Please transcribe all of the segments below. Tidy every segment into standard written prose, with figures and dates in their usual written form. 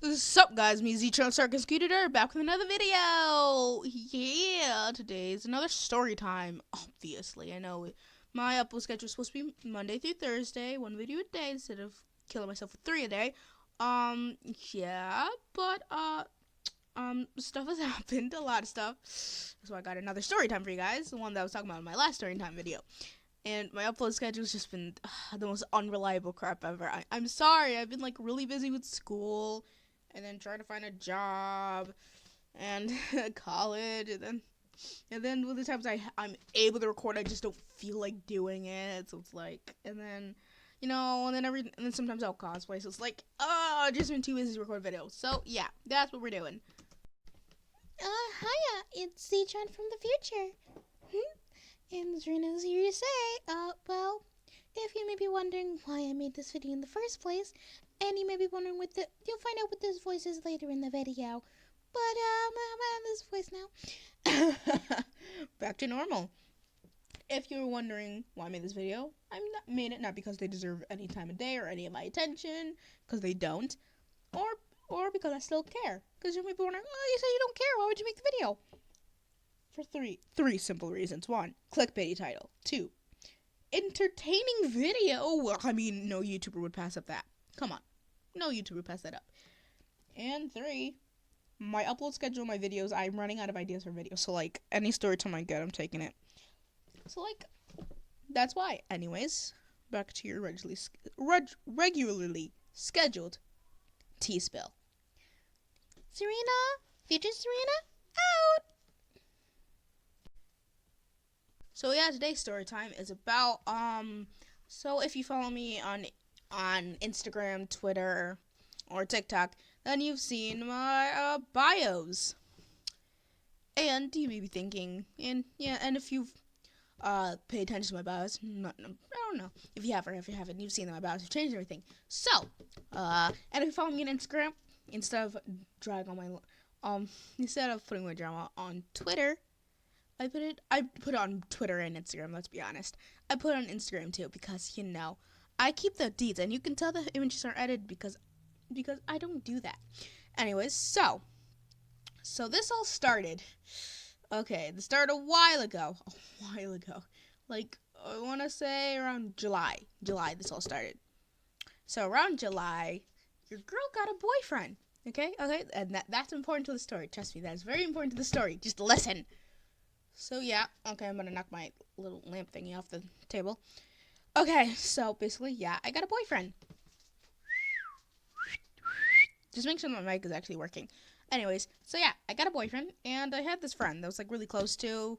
What's up, guys? Me, Z-Tron Circus Scooter, back with another video. Yeah, today's another story time. Obviously, I know my upload schedule is supposed to be Monday through Thursday, one video a day instead of killing myself with 3 a day. Yeah, but stuff has happened, a lot of stuff. So I got another story time for you guys, the one that I was talking about in my last story time video. And my upload schedule's just been the most unreliable crap ever. I'm sorry, I've been like really busy with school and then trying to find a job and college and then with the times I'm able to record, I just don't feel like doing it. So it's like, and then and then sometimes I'll cosplay. So it's like, just been too busy to record videos. So yeah, that's what we're doing. Hiya, it's Zeetron from the future. And Zareena's here to say, well, if you may be wondering why I made this video in the first place, and you may be wondering you'll find out what this voice is later in the video. But, I'm on this voice now. Back to normal. If you were wondering why I made this video, I made it not because they deserve any time of day or any of my attention, because they don't, or because I still care. Because you may be wondering, oh, you say you don't care, why would you make the video? For three simple reasons. One, clickbaity title. Two, entertaining video. Well, I mean, no YouTuber would pass up that. Come on. No YouTuber would pass that up. And three, my upload schedule, my videos, I'm running out of ideas for videos. So, like, any story time I get, I'm taking it. So, like, that's why. Anyways, back to your regularly scheduled tea spill. Zareena, future Zareena, out! So yeah, today's story time is about so if you follow me on Instagram, Twitter, or TikTok, then you've seen my bios. And you may be thinking, and if you've paid attention to my bios, I don't know if you have or if you haven't, you've seen that my bios have changed everything. So, and if you follow me on Instagram, instead of dragging on my instead of putting my drama on Twitter, I put it on Twitter and Instagram, let's be honest. I put it on Instagram too because, I keep the deeds and you can tell the images are edited because I don't do that. Anyways, so this all started. Okay, this started a while ago. Like, I want to say around July. This all started. So around July, your girl got a boyfriend. Okay, and that's important to the story. Trust me, that is very important to the story. Just listen. So yeah, okay, I'm gonna knock my little lamp thingy off the table. Okay, so basically, yeah, I got a boyfriend. Just make sure my mic is actually working. Anyways, so yeah, I got a boyfriend, and I had this friend that was like really close to,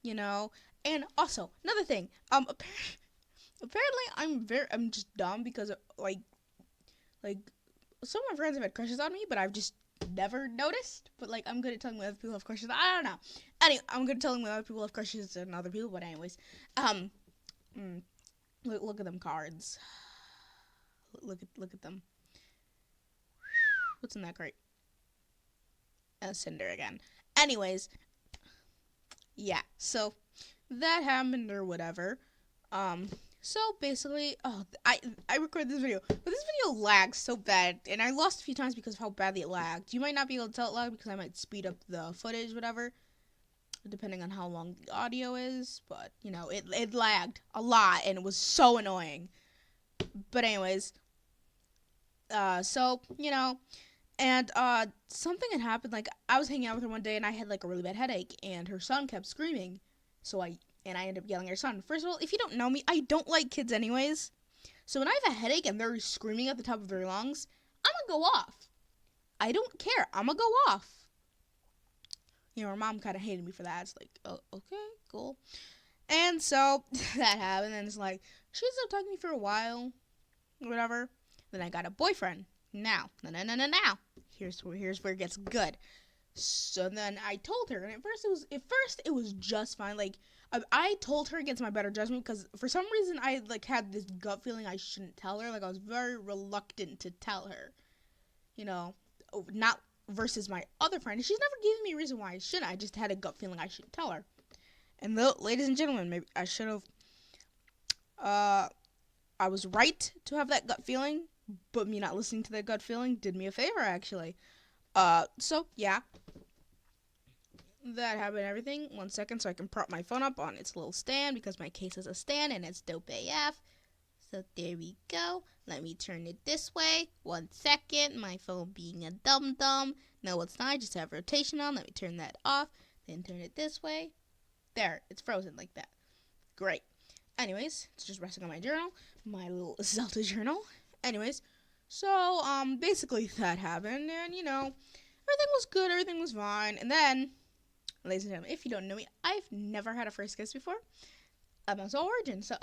And also another thing, apparently I'm just dumb because like some of my friends have had crushes on me, but I've just never noticed. But like, I'm good at telling when other people have crushes. I don't know. Anyway, I'm good at telling when other people have crushes on other people. But anyways, um, look at them cards. Look at them. What's in that crate? A cinder again. Anyways, yeah. So that happened or whatever. So basically, I recorded this video, but this video lags so bad, and I lost a few times because of how badly it lagged. You might not be able to tell it lagged because I might speed up the footage, whatever, depending on how long the audio is. But it lagged a lot, and it was so annoying. But anyways, so and something had happened. Like, I was hanging out with her one day, and I had like a really bad headache, and her son kept screaming, so I ended up yelling at her son. First of all, if you don't know me, I don't like kids anyways. So when I have a headache and they're screaming at the top of their lungs, I'm gonna go off. I don't care. I'm gonna go off. Her mom kind of hated me for that. It's like, oh, okay, cool. And so that happened, and it's like, she stopped talking to me for a while, whatever. Then I got a boyfriend. Now. Here's where it gets good. So then I told her, and at first it was just fine. Like, I told her against my better judgment because for some reason I like had this gut feeling I shouldn't tell her. Like, I was very reluctant to tell her, not versus my other friend. She's never given me a reason why I shouldn't. I just had a gut feeling I shouldn't tell her. And ladies and gentlemen, maybe I should have. I was right to have that gut feeling. but me not listening to that gut feeling did me a favor, actually. So yeah, that happened. Everything. 1 second, so I can prop my phone up on its little stand because my case is a stand and it's dope AF. So there we go. Let me turn it this way. 1 second. My phone being a dum dum. No, it's not. I just have rotation on. Let me turn that off. Then turn it this way. There. It's frozen like that. Great. Anyways, it's just resting on my journal. My little Zelda journal. Anyways, so basically that happened, and everything was good. Everything was fine. And then, ladies and gentlemen, if you don't know me, I've never had a first kiss before. I'm also a virgin. So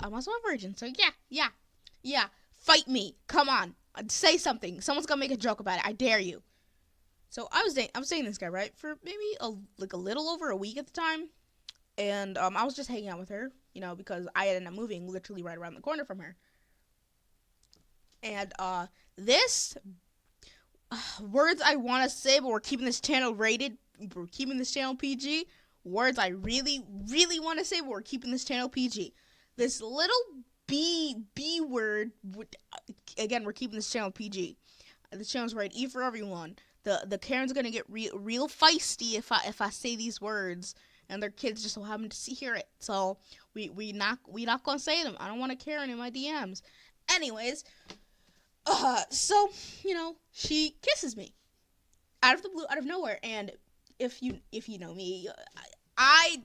yeah. Fight me. Come on. Say something. Someone's gonna make a joke about it. I dare you. So I was dating this guy, right, for maybe a little over a week at the time, and I was just hanging out with her, because I ended up moving literally right around the corner from her, and this words I want to say, but we're keeping this channel rated. We're keeping this channel PG. Words I really, really want to say, but we're keeping this channel PG. This little B word. Again, we're keeping this channel PG. This channel's rated E for everyone. The Karen's gonna get real feisty if I say these words, and their kids just so happen to hear it. So we not gonna say them. I don't want a Karen in my DMs. Anyways, so she kisses me out of the blue, out of nowhere, and if you know me, I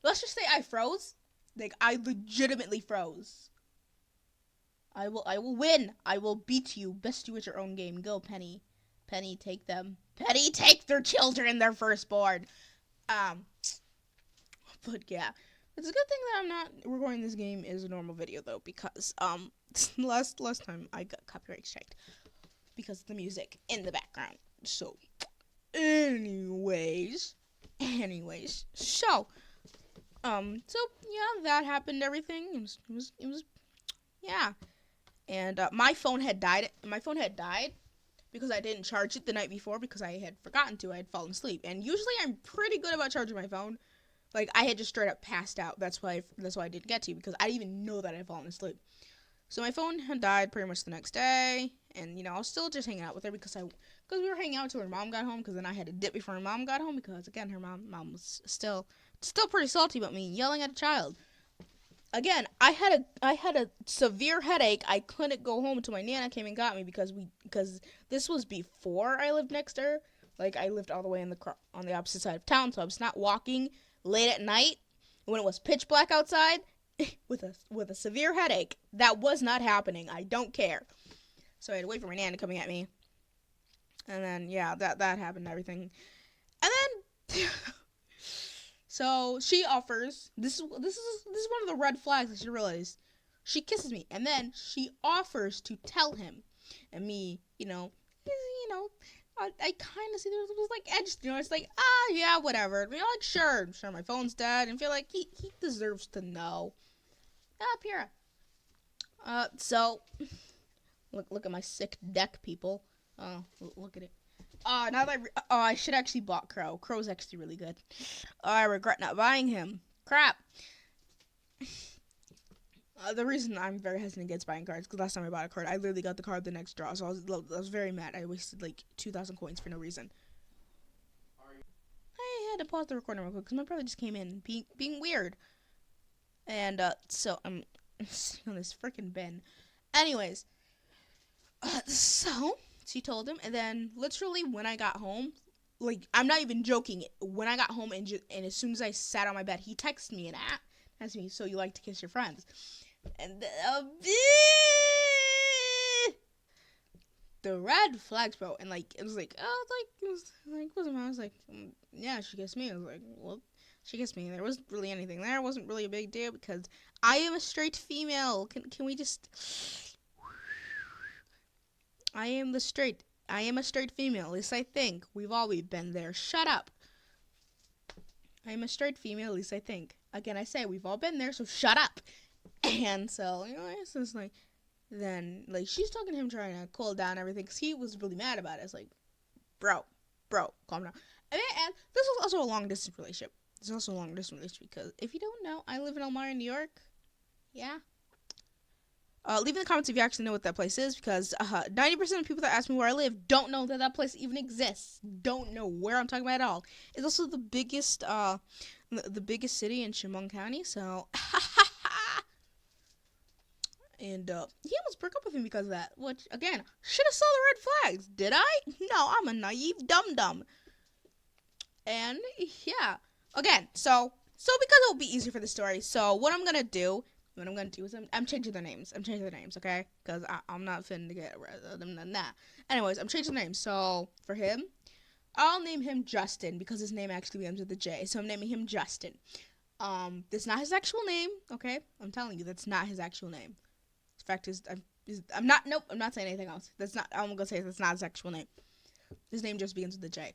let's just say I froze. Like, I legitimately froze. I will win. I will beat you. Best you at your own game. Go, Penny. Penny, take them. Penny, take their children, their firstborn. But yeah, it's a good thing that I'm not recording this game as a normal video though, because last time I got copyright striked because of the music in the background. So, anyways, so yeah, that happened. Everything. It was yeah. And my phone had died. Because I didn't charge it the night before because I had forgotten to. I had fallen asleep, and usually I'm pretty good about charging my phone. Like, I had just straight up passed out. That's why I didn't get to, because I didn't even know that I had fallen asleep. So my phone had died pretty much the next day, and I was still just hanging out with her because we were hanging out until her mom got home. Because then I had to dip before her mom got home, because again her mom was still pretty salty about me yelling at a child. Again, I had a severe headache. I couldn't go home until my Nana came and got me, because this was before I lived next to her. Like, I lived all the way on the opposite side of town, so I was not walking late at night when it was pitch black outside with a severe headache. That was not happening. I don't care. So I had to wait for my Nana coming at me, and then yeah, that happened and everything, and then. So she offers. This is one of the red flags I should realize. She kisses me, and then she offers to tell him, and me, I kind of see there was like edge. It's like, yeah, whatever. Like, sure, my phone's dead, and feel like he deserves to know. Pira. So look at my sick deck, people. Oh, look at it. Now that I should actually bought Crow. Crow's actually really good. I regret not buying him. Crap. The reason I'm very hesitant against buying cards, because last time I bought a card, I literally got the card the next draw, so I was very mad. I wasted like 2,000 coins for no reason. I had to pause the recording real quick because my brother just came in being weird, and so I'm sitting on this freaking bin. Anyways, so she told him, and then literally when I got home, like, I'm not even joking. When I got home and as soon as I sat on my bed, he texted me and asked me, "So you like to kiss your friends?" And the red flags, bro. And like, it was like, I was like, yeah, she kissed me. I was like, well, she kissed me. There wasn't really anything there. It wasn't really a big deal because I am a straight female. Can we just? I am a straight female. At least I think. We've always been there. Shut up. I am a straight female. At least I think. Again, I say we've all been there. So shut up. And so, it's just like, then, like, she's talking to him, trying to cool down everything, because he was really mad about it. It's like, bro, calm down. And this was also a long-distance relationship. Because if you don't know, I live in Elmira, New York. Yeah. Leave in the comments if you actually know what that place is, because 90% of people that ask me where I live don't know that that place even exists. Don't know where I'm talking about at all. It's also the biggest city in Chemung County. So, and he almost broke up with me because of that. Which again, should have saw the red flags. Did I? No, I'm a naive dum dum. And yeah, again, so because it'll be easier for the story. So what I'm gonna do is I'm changing their names. I'm changing their names, okay? Because I'm not finna get rid of them than that. Anyways, I'm changing the names. So for him, I'll name him Justin because his name actually begins with a J. So I'm naming him Justin. That's not his actual name, okay? I'm telling you, that's not his actual name. In fact, I'm not. Nope, I'm not saying anything else. That's not. I'm gonna say that's not his actual name. His name just begins with a J.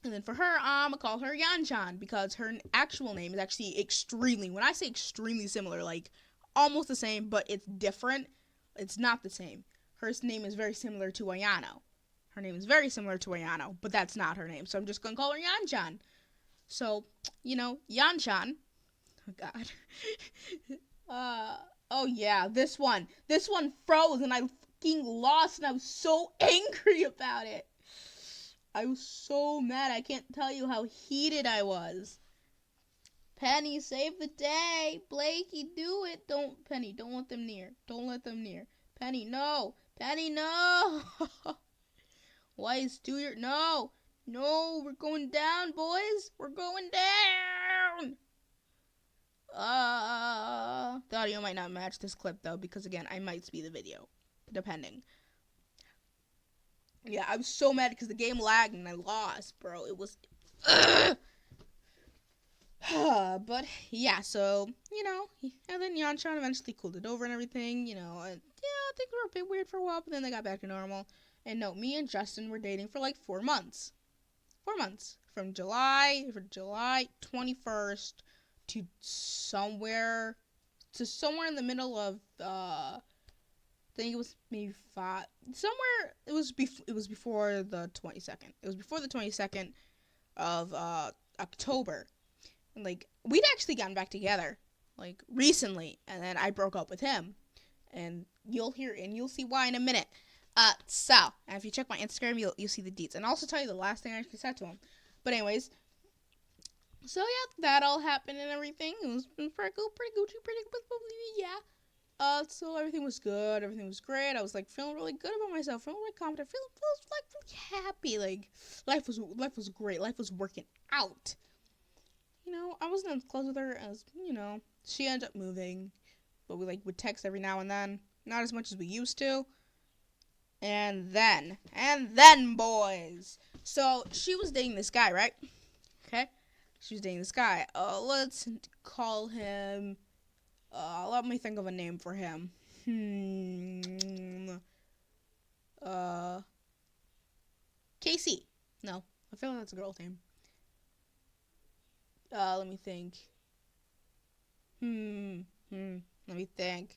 And then for her, I'm gonna call her Yanchan because her actual name is actually extremely. When I say extremely similar, like almost the same, but it's different. It's not the same. Her name is very similar to Ayano. Her name is very similar to Ayano, but that's not her name. So I'm just gonna call her Yanchan. So, Yanchan. Oh God. uh. Oh yeah, this one. This one froze, and I fucking lost, and I was so angry about it. I was so mad. I can't tell you how heated I was. Penny, save the day. Blakey, do it. Don't let them near. Don't let them near. Penny, no. Penny, no. Weiss, do your, no. No, we're going down, boys. We're going down. The audio might not match this clip, though, because, again, I might speed the video, depending. Yeah, I was so mad because the game lagged and I lost, bro. It was... But yeah, so and then Yanshan eventually cooled it over and everything. And, I think we were a bit weird for a while, but then they got back to normal. And no, me and Justin were dating for like 4 months. 4 months from July 21st to somewhere in the middle of I think it was maybe five somewhere. It was before the 22nd. It was before the 22nd of October. And, like, we'd actually gotten back together, like, recently, and then I broke up with him. And you'll see why in a minute. And if you check my Instagram, you'll see the deets. And I'll also tell you the last thing I actually said to him. But anyways, so yeah, that all happened and everything. It was pretty cool, pretty Gucci, pretty yeah. So everything was good, everything was great. I was like feeling really good about myself, feeling really confident, feeling like really happy. Like life was great, life was working out. I wasn't as close with her as, she ended up moving, but we, like, would text every now and then. Not as much as we used to. And then, boys. So, she was dating this guy, right? Okay? She was dating this guy. Let's call him, let me think of a name for him. Casey. No, I feel like that's a girl's name. Let me think. Let me think.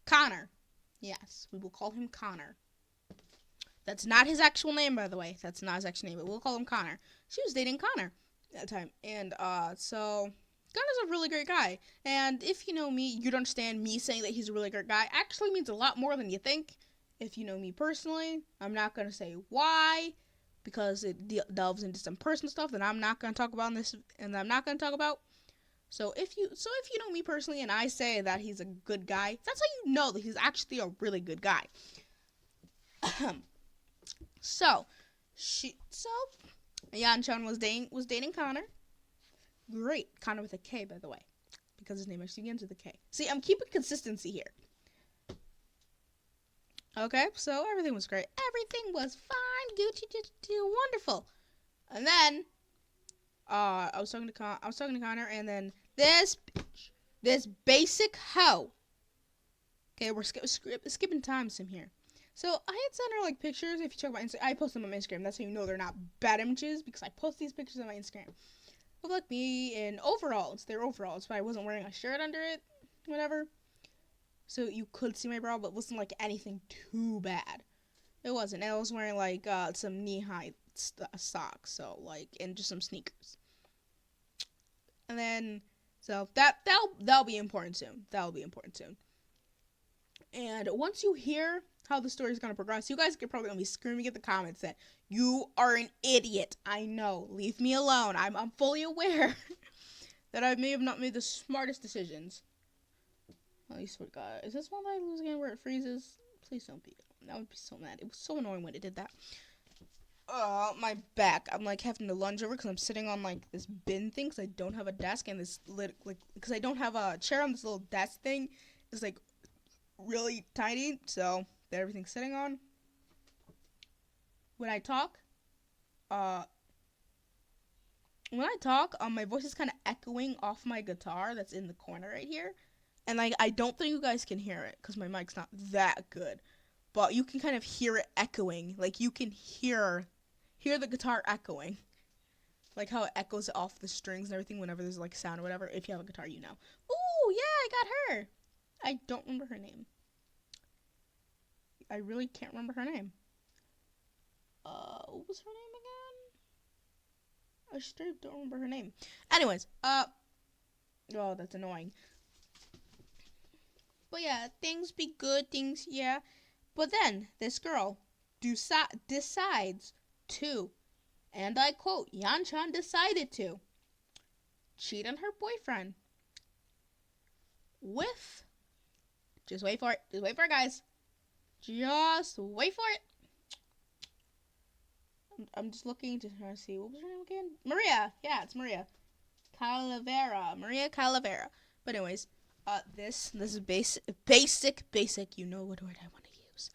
Connor. Yes, we will call him Connor. That's not his actual name, by the way. That's not his actual name, but we'll call him Connor. She was dating Connor at the time. And, so Connor's a really great guy. And if you know me, you'd understand me saying that he's a really great guy actually means a lot more than you think. If you know me personally, I'm not going to say why, because it delves into some personal stuff that I'm not going to talk about in this, and I'm not going to talk about. So if you know me personally and I say that he's a good guy, that's how you know that he's actually a really good guy. so Yanchan was dating Connor. Great. Connor with a K, by the way, because his name actually begins with a K. See, I'm keeping consistency here. Okay, so everything was great. Everything was fine. Gucci just do wonderful. And then I was talking to Connor, and then this bitch, this basic hoe. Okay, we're skipping time sim here. So I had sent her, like, pictures. If you check my Instagram, I post them on my Instagram. That's how you know they're not bad images, because I post these pictures on my Instagram of, like, me in overalls. They're overalls, but I wasn't wearing a shirt under it, whatever. So you could see my bra, but it wasn't like anything too bad. It wasn't. And I was wearing, like, some knee-high socks, so, like, and just some sneakers. And then, so that'll be important soon. That'll be important soon. And once you hear how the story is going to progress, you guys are probably going to be screaming at the comments that you are an idiot. I know. Leave me alone. I'm fully aware that I may have not made the smartest decisions. I swear to God. Is this one that I lose again where it freezes? Please don't be. That would be so mad. It was so annoying when it did that. My back. I'm like having to lunge over because I'm sitting on like this bin thing because I don't have a desk, and this because I don't have a chair on this little desk thing is like really tiny, so that everything's sitting on. When I talk, uh, my voice is kind of echoing off my guitar that's in the corner right here, and like I don't think you guys can hear it because my mic's not that good, but you can kind of hear it echoing. Like you can hear the guitar echoing, like how it echoes off the strings and everything whenever there's like sound or whatever. If you have a guitar, you know. Ooh, yeah, I got her. I don't remember her name. I really can't remember her name. What was her name again? I straight don't remember her name. Anyways, oh, that's annoying. But yeah, things be good, things, yeah. But then, this girl decides to, and I quote, Yan-chan decided to cheat on her boyfriend with, just wait for it, guys. Just wait for it. I'm just looking to try to see, what was her name again? Maria. Yeah, it's Maria Calavera. But anyways, this is basic. You know what word I want to use.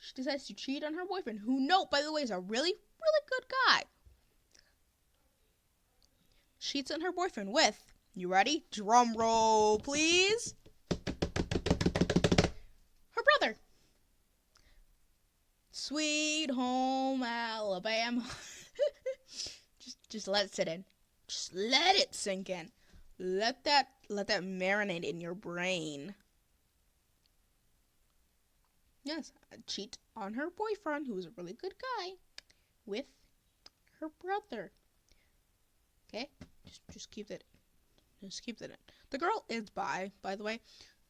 She decides to cheat on her boyfriend, who, note, by the way, is a really, really good guy. Cheats on her boyfriend with, you ready? Drum roll, please. Her brother. Sweet home Alabama. just let it sit in. Just let it sink in. Let that marinate in your brain. Yes, cheat on her boyfriend, who is a really good guy, with her brother. Okay, just keep that. Just keep that in. The girl is bi, by the way.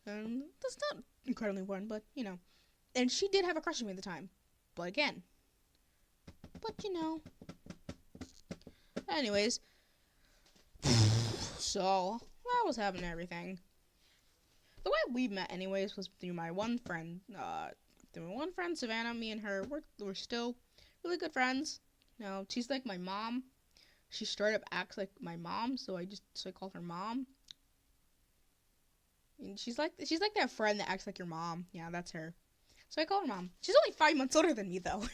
That's not incredibly important, but you know. And she did have a crush on me at the time. But again. But you know. Anyways. So, that was happening and everything. The way we met, anyways, was through my one friend. Savannah. Me and her, we're still really good friends. You know, she's like my mom. She straight up acts like my mom, so I call her mom. And she's like that friend that acts like your mom. Yeah, that's her. So I call her mom. She's only 5 months older than me, though.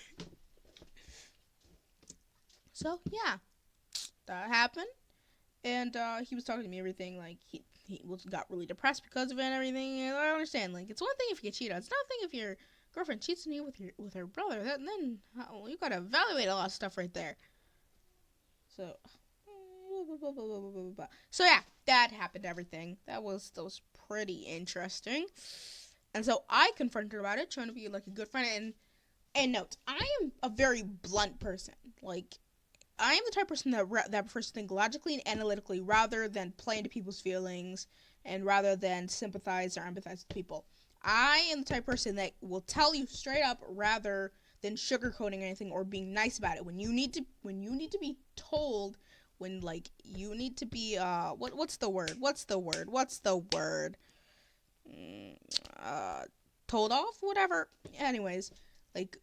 So yeah, that happened, and he was talking to me everything. Like he got really depressed because of it and everything. And I don't understand. Like it's one thing if you get cheated on. It's another thing if your girlfriend cheats on you with her brother. Then you gotta evaluate a lot of stuff right there. So. So yeah, that happened. Everything that was pretty interesting, and so I confronted her about it, trying to be like a good friend. And note, I am a very blunt person. Like I am the type of person that prefers to think logically and analytically rather than play into people's feelings and rather than sympathize or empathize with people. I am the type of person that will tell you straight up rather than sugarcoating anything or being nice about it. When you need to be told, when like you need to be what's the word? Told off, whatever. Anyways, like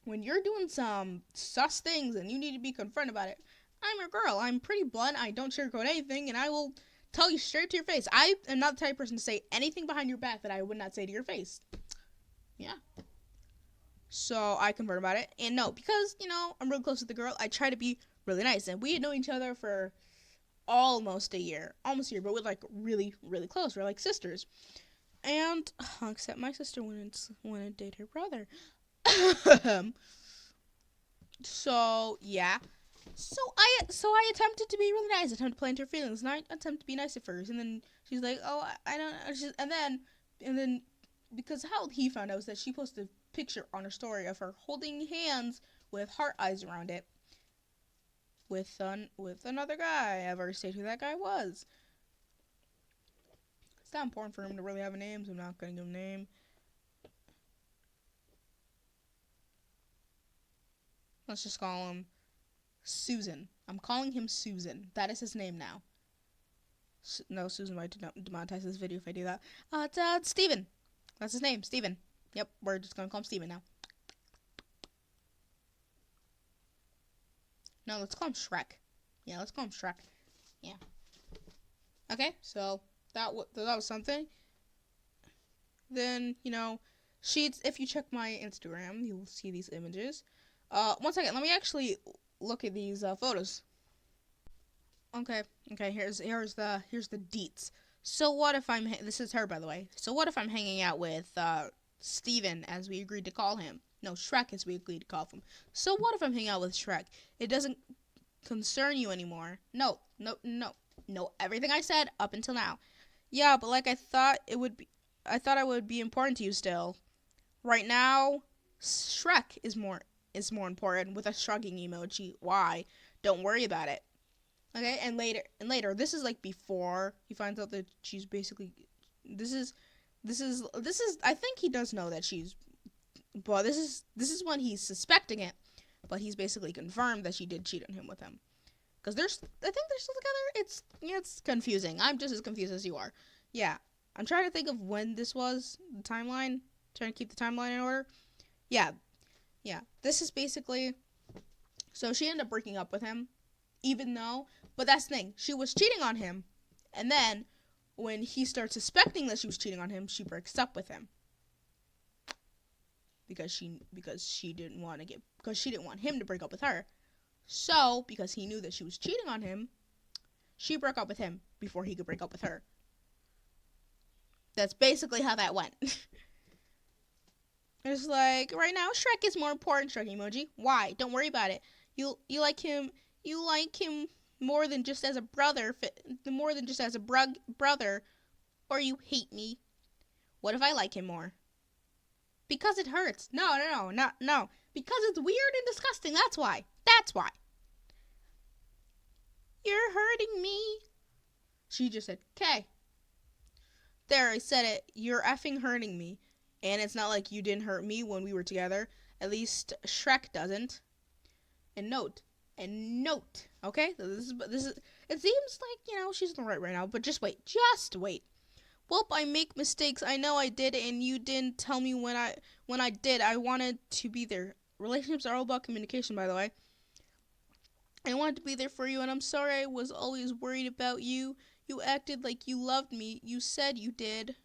when you're doing some sus things and you need to be confronted about it, I'm your girl. I'm pretty blunt. I don't sugarcoat anything, and I will tell you straight to your face. I am not the type of person to say anything behind your back that I would not say to your face. Yeah. So I confronted about it, and no, because you know I'm real close with the girl. I try to be really nice, and we had known each other for almost a year, but we're like really, really close. We're like sisters, and except my sister wouldn't date her brother. So yeah. So I attempted to be really nice. I attempted to play into her feelings, and I attempted to be nice at first. And then she's like, "Oh, I don't." And then because how he found out was that she posted a picture on her story of her holding hands with heart eyes around it with another guy. I've already stated who that guy was. It's not important for him to really have a name, so I'm not gonna give him a name. Let's just call him Susan. I'm calling him Susan. That is his name now. No, Susan might demonetize this video if I do that. It's Steven. That's his name, Steven. Yep, we're just gonna call him Steven now. No, let's call him Shrek. Yeah, let's call him Shrek. Yeah. Okay, so that was something. Then, if you check my Instagram, you'll see these images. One second, let me actually look at these photos. Okay, here's the deets. So what if this is her, by the way. So what if I'm hanging out with Steven, as we agreed to call him? No, Shrek, as we agreed to call him. So what if I'm hanging out with Shrek? It doesn't concern you anymore. No, everything I said up until now. Yeah, but like I thought I would be important to you still. Right now, Shrek is more important, with a shrugging emoji. Why? Don't worry about it. Okay, and later, this is like before he finds out that she's basically, this is, I think he does know that she's, but this is when he's suspecting it, but he's basically confirmed that she did cheat on him with him. Because I think they're still together. It's confusing. I'm just as confused as you are. Yeah, I'm trying to think of when this was, the timeline, trying to keep the timeline in order. Yeah, this is basically, so she ended up breaking up with him, but that's the thing, she was cheating on him, and then when he starts suspecting that she was cheating on him, she breaks up with him. Because she didn't want him to break up with her. So, because he knew that she was cheating on him, she broke up with him before he could break up with her. That's basically how that went. It's like, right now, Shrek is more important, Shrek emoji. Why? Don't worry about it. You like him more than just as a brother, brother, or you hate me. What if I like him more? Because it hurts. No. Because it's weird and disgusting, that's why. You're hurting me. She just said, "Okay." There, I said it. You're effing hurting me. And it's not like you didn't hurt me when we were together. At least Shrek doesn't. And note. Okay? This is. It seems like, she's in the right now. But just wait. Well, I make mistakes. I know I did, and you didn't tell me when I did. I wanted to be there. Relationships are all about communication, by the way. I wanted to be there for you, and I'm sorry I was always worried about you. You acted like you loved me. You said you did.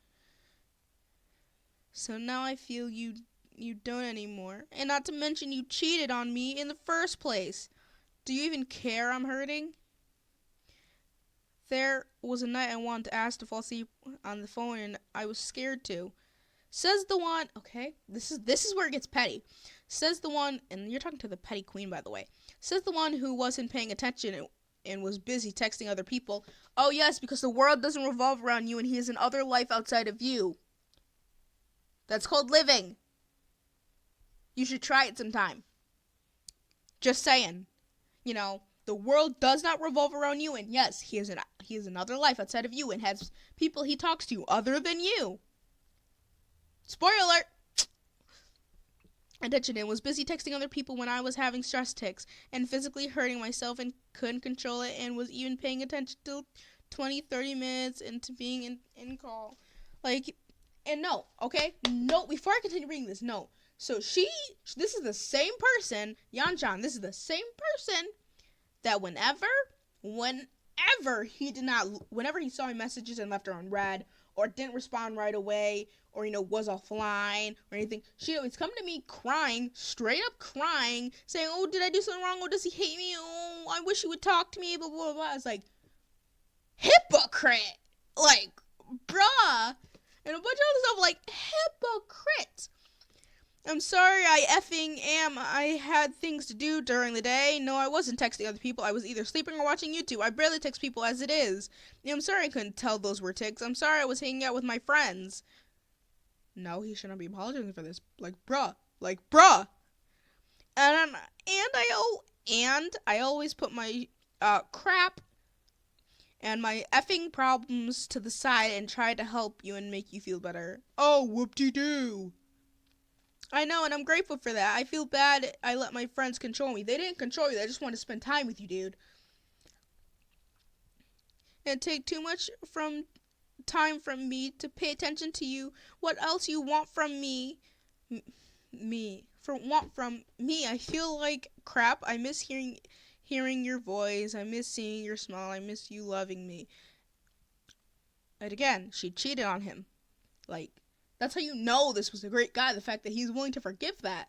So now I feel you don't anymore. And not to mention you cheated on me in the first place. Do you even care I'm hurting? There was a night I wanted to ask to fall asleep on the phone, and I was scared to. Says the one, okay, this is where it gets petty. Says the one, and you're talking to the petty queen, by the way. Says the one who wasn't paying attention and was busy texting other people. Oh yes, because the world doesn't revolve around you and he has another life outside of you. That's called living. You should try it sometime. Just saying. The world does not revolve around you, and yes, he has another life outside of you and has people he talks to other than you. Spoiler alert! Attention, and was busy texting other people when I was having stress tics and physically hurting myself and couldn't control it, and was even paying attention till 20-30 minutes into being in call. And no, okay? No, before I continue reading this, no. So this is the same person, Yanchan, this is the same person that whenever he saw my messages and left her on red, or didn't respond right away, or, was offline, or anything, she always come to me crying, straight up crying, saying, oh, did I do something wrong? Oh, does he hate me? Oh, I wish he would talk to me, blah, blah, blah. It's like, hypocrite! Bruh! And a bunch of other stuff, hypocrite! I'm sorry, I effing am. I had things to do during the day. No, I wasn't texting other people. I was either sleeping or watching YouTube. I barely text people as it is. I'm sorry I couldn't tell those were tics. I'm sorry I was hanging out with my friends. No, he shouldn't be apologizing for this. Bruh. And I always put my crap and my effing problems to the side and try to help you and make you feel better. Oh, whoop-de-doo. I know, and I'm grateful for that. I feel bad I let my friends control me. They didn't control you. They just want to spend time with you, dude. And take too much from time from me to pay attention to you. What else you want from me? Want from me. I feel like crap. I miss hearing your voice. I miss seeing your smile. I miss you loving me. And again, she cheated on him. Like, that's how you know this was a great guy, the fact that he's willing to forgive that.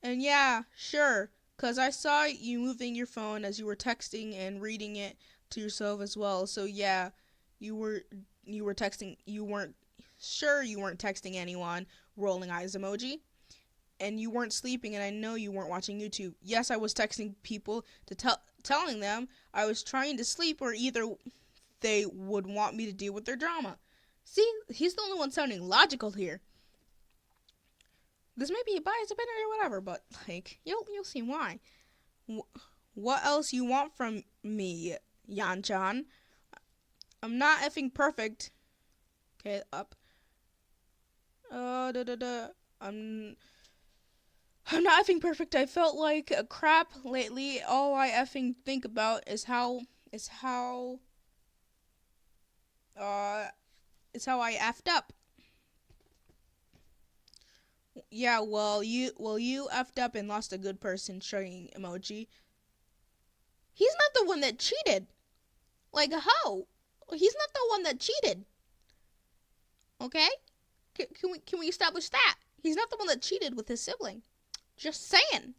And yeah, sure, because I saw you moving your phone as you were texting and reading it to yourself as well. So yeah, you were texting, you weren't texting anyone, rolling eyes emoji. And you weren't sleeping, and I know you weren't watching YouTube. Yes, I was texting people to telling them I was trying to sleep, or either they would want me to deal with their drama. See, he's the only one sounding logical here. This may be a biased opinion or whatever, but like you'll see why. What else you want from me, Yan-chan? I'm not effing perfect. Okay, up. Da da da. I'm I'm not effing perfect. I felt like a crap lately. All I effing think about is how is how uh is how I effed up. Yeah, well you effed up and lost a good person showing emoji. He's not the one that cheated. Like how? He's not the one that cheated. Okay? Can we establish that? He's not the one that cheated with his sibling. Just saying.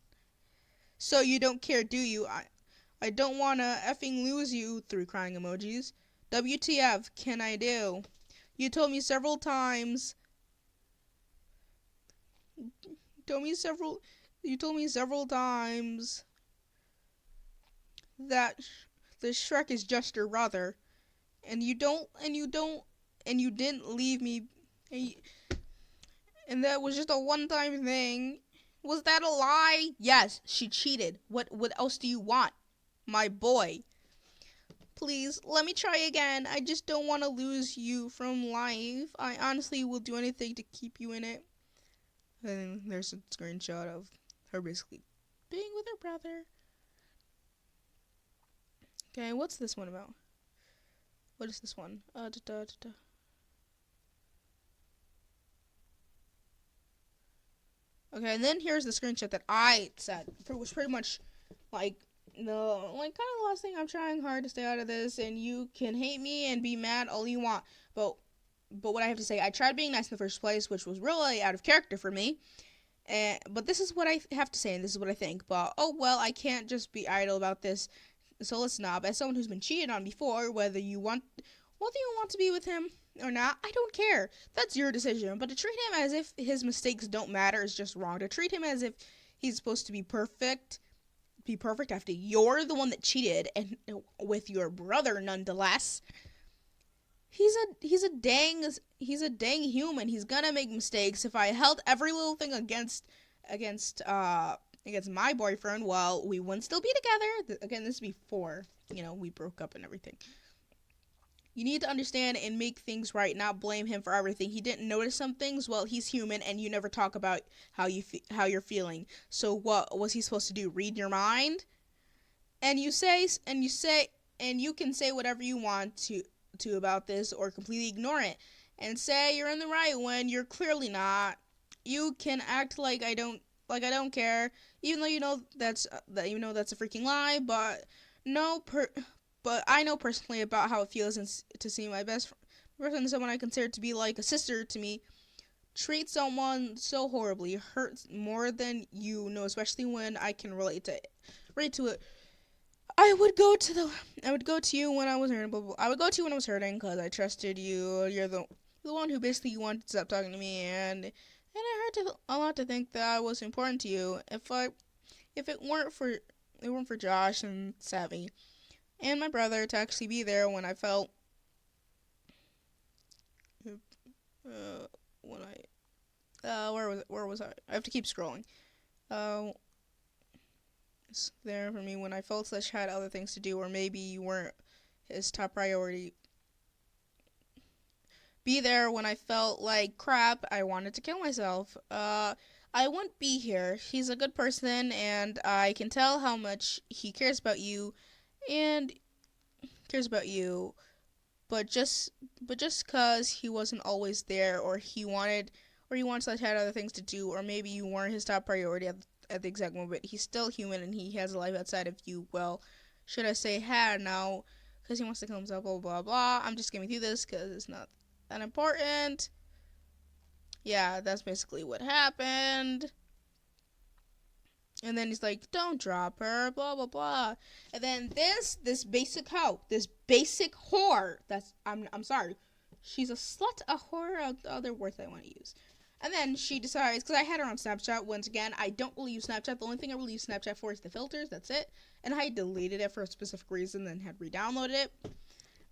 So you don't care, do you? I don't wanna effing lose you, through crying emojis. WTF can I do? You told me several times. Told me several. You told me several times that the Shrek is just your brother, and you didn't leave me. And that was just a one-time thing. Was that a lie? Yes, she cheated. What else do you want? My boy. Please, let me try again. I just don't want to lose you from life. I honestly will do anything to keep you in it. And there's a screenshot of her basically being with her brother. Okay, what's this one about? What is this one? Okay, and then here's the screenshot that I said. It was pretty much like kind of the last thing. I'm trying hard to stay out of this, and you can hate me and be mad all you want, but what I have to say, I tried being nice in the first place, which was really out of character for me. But this is what I have to say, and this is what I think. But oh well, I can't just be idle about this. So listen up, as someone who's been cheated on before, whether you want to be with him or not, I don't care. That's your decision. But to treat him as if his mistakes don't matter is just wrong. To treat him as if he's supposed to be perfect after you're the one that cheated, and with your brother nonetheless. He's a dang human. He's gonna make mistakes. If I held every little thing against my boyfriend, well, we wouldn't still be together. Again, this is before we broke up and everything. You need to understand and make things right, not blame him for everything. He didn't notice some things. Well, he's human, and you never talk about how you're feeling. So what was he supposed to do? Read your mind? And you can say whatever you want to about this, or completely ignore it and say you're in the right when you're clearly not. You can act like I don't care, even though that's a freaking lie. But no but I know personally about how it feels to see my best person, someone I consider to be like a sister to me, treat someone so horribly. It hurts more than especially when I can relate to it. I would go to you when I was hurting. I would go to you when I was hurting because I trusted you. You're the one who basically wanted to stop talking to me, and it hurt a lot to think that I was important to you. If it weren't for Josh and Savvy and my brother to actually be there when I felt when I where was I? I have to keep scrolling. Uh, there for me when I felt such had other things to do, or maybe you weren't his top priority. Be there when I felt like crap. I wanted to kill myself. I wouldn't be here. He's a good person, and I can tell how much he cares about you, and cares about you. But just cause he wasn't always there, or he wants to had other things to do, or maybe you weren't his top priority at the exact moment. He's still human, and he has a life outside of you. Well, should I say had now? Because he wants to kill himself. Blah blah blah. I'm just skimming through this because it's not that important. Yeah, that's basically what happened. And then he's like, "Don't drop her," blah blah blah. And then this basic hoe, this basic whore. I'm sorry, she's a slut, a whore, other words I want to use. And then she decides, because I had her on Snapchat once again. I don't really use Snapchat. The only thing I really use Snapchat for is the filters. That's it. And I deleted it for a specific reason, then had re-downloaded it.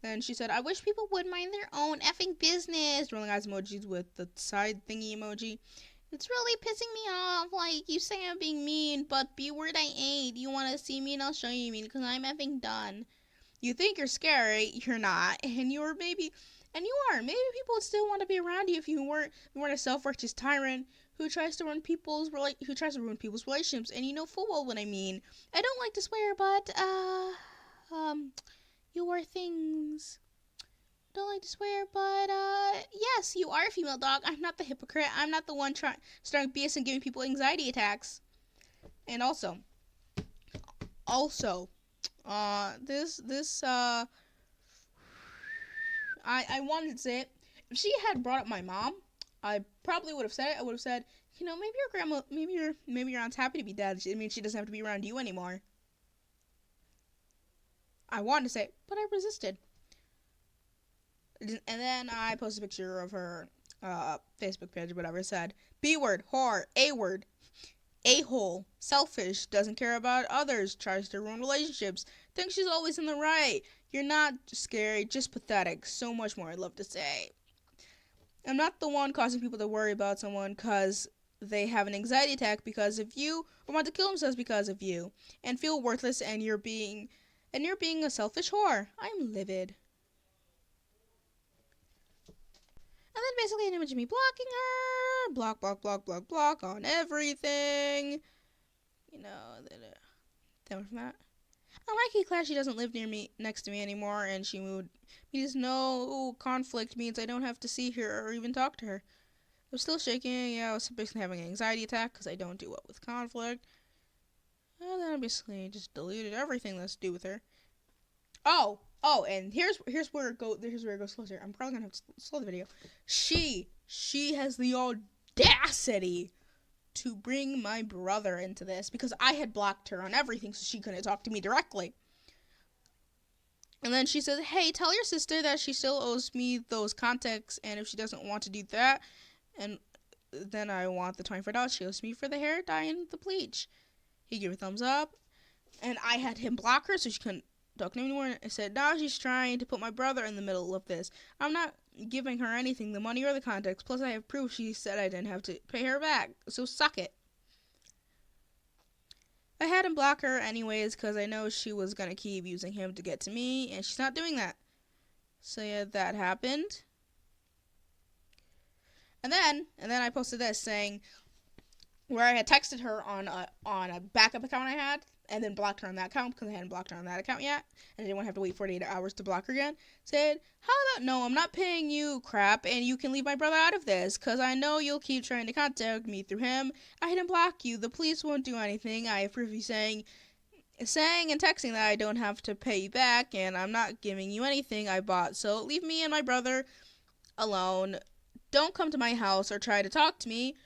Then she said, "I wish people would mind their own effing business." Rolling eyes emojis with the side thingy emoji. "It's really pissing me off. Like, you say I'm being mean, but B word I ain't. You want to see me and I'll show you mean because I'm effing done. You think you're scary, you're not. And you are. Maybe people would still want to be around you if you weren't a self-righteous tyrant who tries to ruin people's relationships. And you know full well what I mean. I don't like to swear, but, you are things. Don't like to swear, but yes, you are a female dog. I'm not the hypocrite. I'm not the one starting BS and giving people anxiety attacks. And also, I wanted to say it. If she had brought up my mom, I probably would have said it. I would have said, maybe your grandma, maybe your aunt's happy to be dead. I mean, she doesn't have to be around you anymore. I wanted to say it, but I resisted. And then I posted a picture of her Facebook page or whatever. Said, B word, whore, A word, a-hole, selfish, doesn't care about others, tries to ruin relationships, thinks she's always in the right. You're not scary, just pathetic. So much more I'd love to say. I'm not the one causing people to worry about someone because they have an anxiety attack because of you, or want to kill themselves because of you, and feel worthless, and you're being a selfish whore. I'm livid. And then basically an image of me blocking her. Block, block, block, block, block on everything. Then from that. I like class she doesn't live next to me anymore, and she moved. Means no conflict means I don't have to see her or even talk to her. I was still shaking. Yeah, I was basically having an anxiety attack because I don't do well with conflict. And then I basically just deleted everything that's to do with her. And here's where it goes closer. I'm probably gonna have to slow the video. She has the audacity to bring my brother into this because I had blocked her on everything, so she couldn't talk to me directly. And then she says, "Hey, tell your sister that she still owes me those contacts, and if she doesn't want to do that, and then I want the $24 she owes me for the hair dye and the bleach." He gave a thumbs up, and I had him block her so she couldn't talk to me anymore. I said, "Now she's trying to put my brother in the middle of this. I'm not giving her anything, the money or the contacts. Plus, I have proof she said I didn't have to pay her back, so suck it." I had him block her anyways because I know she was going to keep using him to get to me, and she's not doing that. So yeah, that happened. And then I posted this saying where I had texted her on a backup account I had, and then blocked her on that account because I hadn't blocked her on that account yet, and I didn't want to have to wait 48 hours to block her again. Said, "How about no, I'm not paying you crap, and you can leave my brother out of this, because I know you'll keep trying to contact me through him. I didn't block you. The police won't do anything. I have proof you saying and texting that I don't have to pay you back, and I'm not giving you anything I bought, so leave me and my brother alone. Don't come to my house or try to talk to me.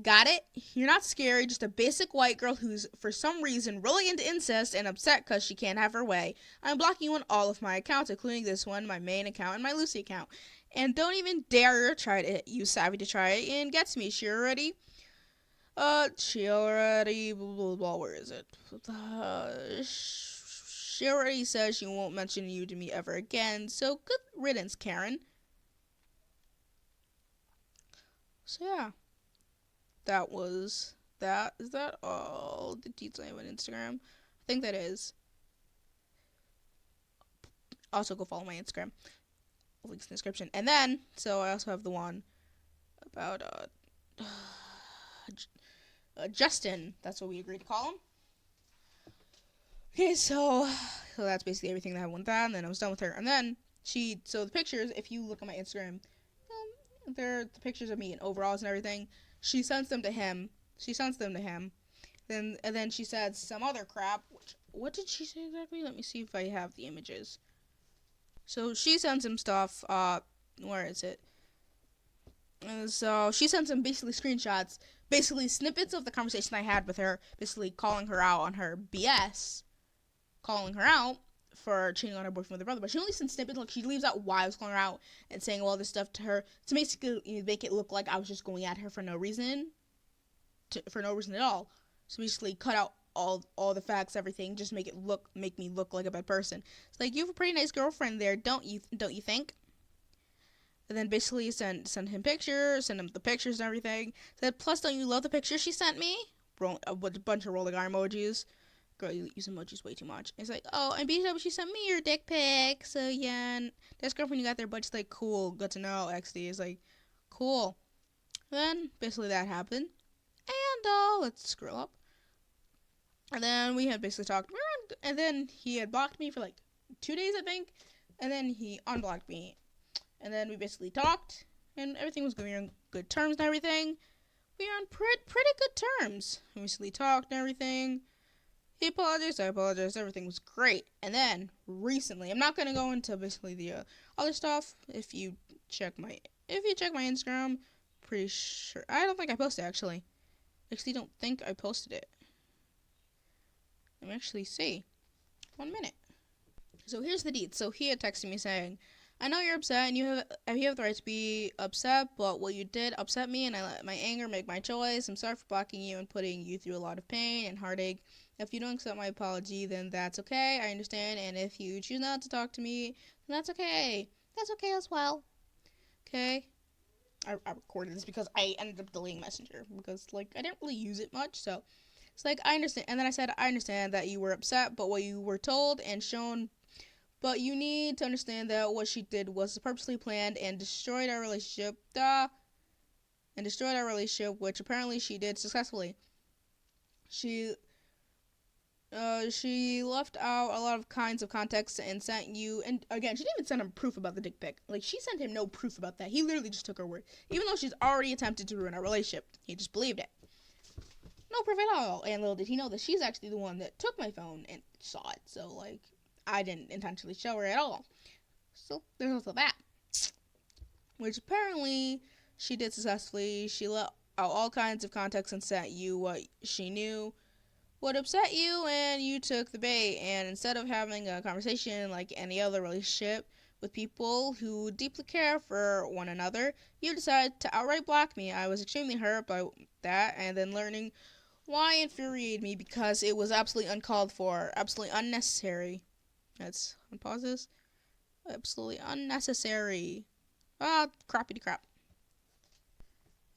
Got it? You're not scary, just a basic white girl who's, for some reason, really into incest and upset because she can't have her way. I'm blocking you on all of my accounts, including this one, my main account, and my Lucy account. And don't even dare try to use Savvy to try it and get to me. She already, blah, blah, where is it? She already says she won't mention you to me ever again, so good riddance, Karen." So yeah. That was that. Is that all the deets I have on Instagram? I think that is. Also, go follow my Instagram. Links in the description. And then, so I also have the one about Justin. That's what we agreed to call him. Okay, so that's basically everything that happened with that. And then I was done with her. And then so the pictures, if you look at my Instagram, they're the pictures of me in overalls and everything. She sends them to him. And then she said some other crap. What did she say exactly? Let me see if I have the images. So she sends him stuff. Where is it? So she sends him basically screenshots, basically snippets of the conversation I had with her, basically calling her out on her BS, calling her out for cheating on her boyfriend with her brother. But she only sends snippets. Like, she leaves out why I was calling her out and saying all this stuff to her to basically make it look like I was just going at her for no reason, for no reason at all. So basically cut out all the facts, everything, just make me look like a bad person. It's like, you have a pretty nice girlfriend there, don't you think? And then basically send him pictures, send him the pictures and everything. Said, plus, don't you love the pictures she sent me? A bunch of rolling eye emojis. Girl, you use emojis way too much. It's like, oh, and BW, she sent me your dick pic. So yeah, and this girlfriend you got there, but it's like, cool, good to know. XD is like, cool. Then basically that happened, and let's scroll up. And then we had basically talked, and then he had blocked me for like 2 days, I think, and then he unblocked me. And then we basically talked, and everything was going on good terms and everything. We were on pretty good terms. We basically talked and everything. He apologized, I apologized, everything was great. And then, recently, I'm not going to go into basically the other stuff. If you check my Instagram, pretty sure, I don't think I posted, actually. I actually don't think I posted it. Let me actually see. 1 minute. So here's the deed. So he had texted me saying, I know you're upset and you have the right to be upset, but what you did upset me and I let my anger make my choice. I'm sorry for blocking you and putting you through a lot of pain and heartache. If you don't accept my apology, then that's okay. I understand. And if you choose not to talk to me, then that's okay. That's okay as well. Okay? I recorded this because I ended up deleting Messenger because, like, I didn't really use it much, so it's like, I understand. And then I said, I understand that you were upset, but what you were told and shown. But you need to understand that what she did was purposely planned and destroyed our relationship. Which apparently she did successfully. She left out a lot of kinds of context and sent you. And again, she didn't even send him proof about the dick pic. Like, she sent him no proof about that. He literally just took her word, even though she's already attempted to ruin our relationship. He just believed it. No proof at all. And little did he know that she's actually the one that took my phone and saw it. So, like, I didn't intentionally show her at all. So there's also that. Which apparently she did successfully. She let out all kinds of context and sent you what she knew would upset you, and you took the bait. And instead of having a conversation like any other relationship with people who deeply care for one another, you decided to outright block me. I was extremely hurt by that, and then learning why infuriated me because it was absolutely uncalled for, absolutely unnecessary. Let's unpause this. Absolutely unnecessary. Crappity crap.